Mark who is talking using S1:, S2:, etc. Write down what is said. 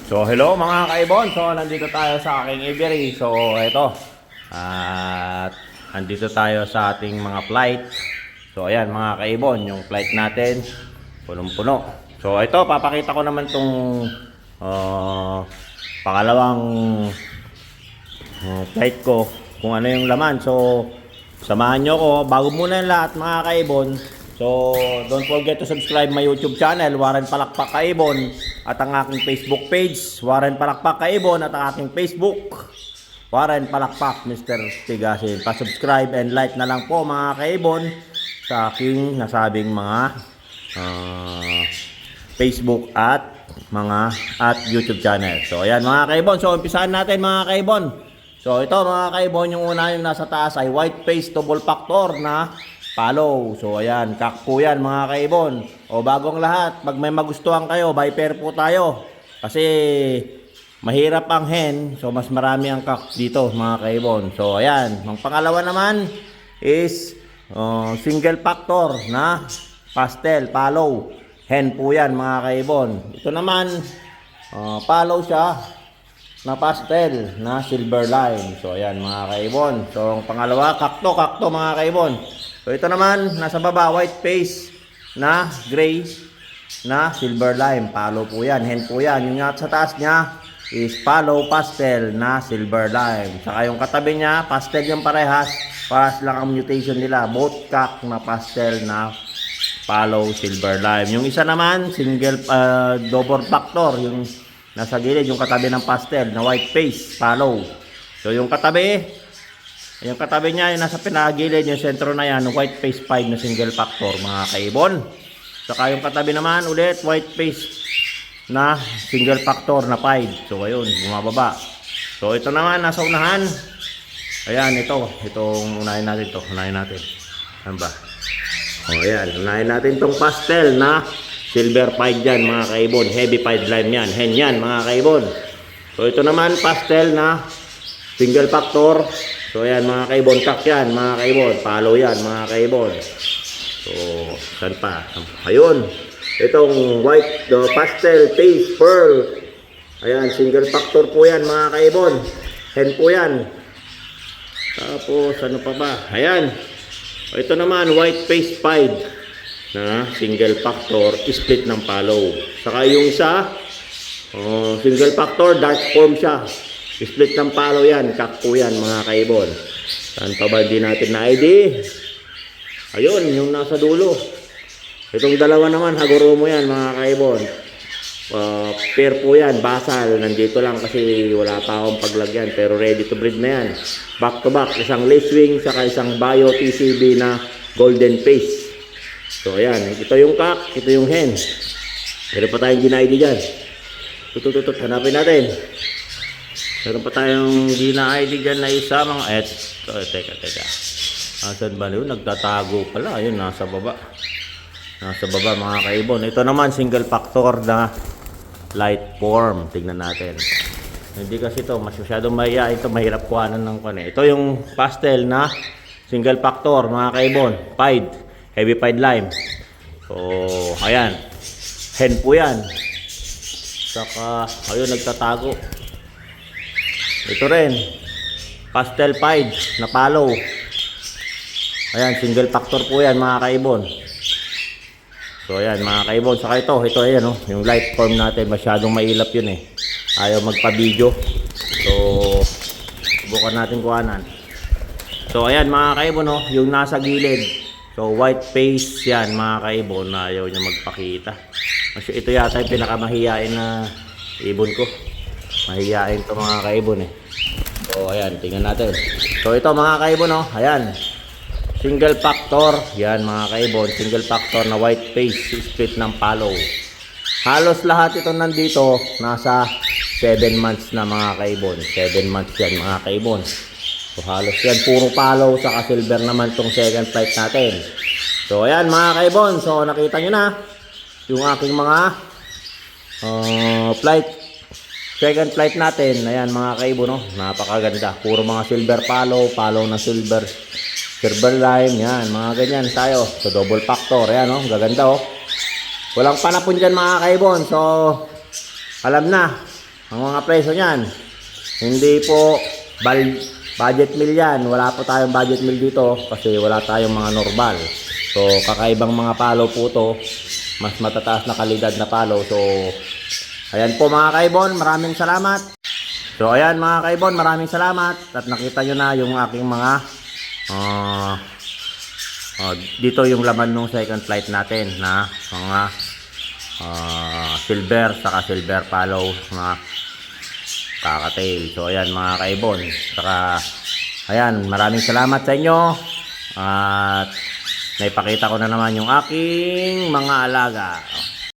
S1: So hello mga kaibon. So nandito tayo sa aking aviary. So ito. At nandito tayo sa ating mga flight. So ayan mga kaibon, yung flight natin punong-puno. So ito papakita ko naman tong pangalawang flight ko kung ano yung laman. So samahan nyo ko bago muna yung lahat mga kaibon. So, don't forget to subscribe my YouTube channel, Warren Palakpak Kaibon, at ang aking Facebook page, Warren Palakpak Kaibon, at ang aking Facebook, Warren Palakpak Mr. Tigasin. Pa-subscribe and like na lang po mga kaibon sa aking nasabing mga Facebook at YouTube channel. So, ayan mga kaibon. So, umpisahan natin mga kaibon. So, ito mga kaibon, yung una yung nasa taas ay white face double factor na follow. So ayan, kak po yan mga kaibon. O bagong lahat, pag may magustuhan kayo, buy pair po tayo. Kasi mahirap ang hen, so mas marami ang kak dito mga kaibon. So ayan, ang pangalawa naman is single factor na pastel, follow. Hen po yan mga kaibon. Ito naman, follow siya na pastel na silver line. So ayan mga kaibon. So ang pangalawa, kakto mga kaibon. So ito naman, nasa baba, white face na gray na silver lime. Follow po yan, hen po yan. Yung sa taas niya is follow pastel na silver lime. Saka yung katabi niya, pastel yung parehas. Parehas lang ang mutation nila. Both kak na pastel na follow silver lime. Yung isa naman, single double factor. Yung nasa gilid, yung katabi ng pastel na white face, follow. So yung katabi niya, yung nasa pinagilid, yung sentro na yan, white face 5 na single factor mga kaibon. Saka yung katabi naman ulit, white face na single factor na 5. So ayun, bumababa. So ito naman, nasa unahan. Ayan, itong unahin natin to. Unahin natin. Ano ba? O ayan, unahin natin itong pastel na silver 5 dyan mga kaibon. Heavy 5 lime yan. Hen yan mga kaibon. So ito naman, pastel na single factor. So ayan mga kaibon, kak yan mga kaibon, follow yan mga kaibon. So saan pa? Ayun, itong white pastel face pearl. Ayan, single factor po yan mga kaibon. Hen po yan. Tapos ano pa ba? Ayan, ito naman white face 5 na single factor, split ng follow. Saka yung isa single factor, dark form siya, split ng follow yan, kak po yan mga kaibon. Saan pa ba hindi natin na ID? Ayun, yung nasa dulo. Itong dalawa naman, haguro mo yan mga kaibon. Pair po yan, basal. Nandito lang kasi wala pa akong paglagyan. Pero ready to breed na yan. Back to back, isang lacewing, saka isang bio TCB na golden face. So ayan, ito yung kak, ito yung hen. Pero pa tayong gina-ID dyan. Tutututut, hanapin natin. Meron pa tayong gina-ID dyan na isa mga teka. Asan ba yun? Nagtatago pala. Ayun, nasa baba. Nasa baba mga kaibon. Ito naman, single factor na light form. Tignan natin. Hindi kasi ito, masyadong mahihain ito. Mahirap kuhanan ng kone. Ito yung pastel na single factor mga kaibon. Pied. Heavy pied lime. So, ayan. Hen po yan. Saka, ayun, nagtatago. Ito rin, pastel pied na follow. Ayan, single factor po yan mga kaibon. So ayan mga kaibon. Saka ito ayan yung light form natin. Masyadong mailap yun ayaw magpa-video. So subukan natin kuhanan. So ayan mga kaibon yung nasa gilid. So white face yan mga kaibon. Ayaw niya magpakita. Ito yata yung pinakamahiyain na ibon ko. Mahihain to mga kaibon So ayan, tingnan natin. So ito mga kaibon ayan. Single factor, yan mga kaibon, single factor na white face, split ng follow. Halos lahat ito nandito, nasa 7 months na mga kaibon. 7 months yan mga kaibon. So halos yan, puro follow, saka silver naman tong second flight natin. So ayan mga kaibon, so nakita nyo na yung aking mga second flight natin. Ayan mga kaibon napakaganda. Puro mga silver follow na silver lime. Yan, mga ganyan tayo. So double factor. Ayan gaganda Walang panapon dyan mga kaibon. So alam na Ang mga presyo niyan, hindi po budget meal yan. Wala po tayong budget meal dito kasi wala tayong mga normal. So, kakaibang mga palo po to. Mas matataas na kalidad na palo. So, ayan po mga kaibon, maraming salamat. So, ayan mga kaibon, maraming salamat. At nakita nyo na yung aking mga dito yung laman ng second flight natin na mga silver saka silver palo na kakatail. So ayan mga kaibon, saka ayan, maraming salamat sa inyo at naipakita ko na naman yung aking mga alaga.